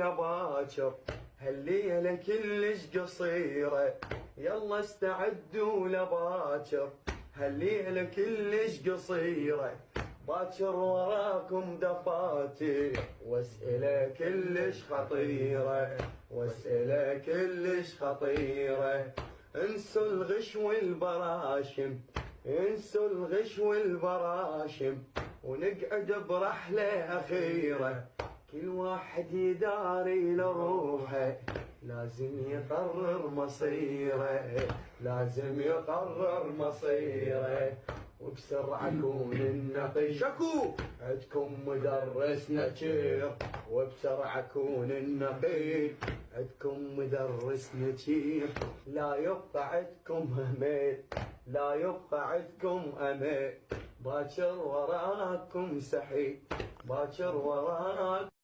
باكر هالليلة كلش قصيرة، يلا استعدوا لباكر هالليلة كلش قصيرة. باكر وراكم دفاتر واسئلة كلش خطيرة، واسئلة كلش خطيرة. انسوا الغش والبراشم، انسوا الغش والبراشم، ونقعد برحلة أخيرة. كل واحد يداري لروحه، لازم يقرر مصيره، لازم يقرر مصيره. وبسرعة كون النقيب شكو عدكم مدرسنا كير، وبسرعة كون النقيب عدكم مدرسنا كير. لا يبقى عدكم همل، لا يبقى عدكم امل. باكر وراكم سحيب، باكر وراكم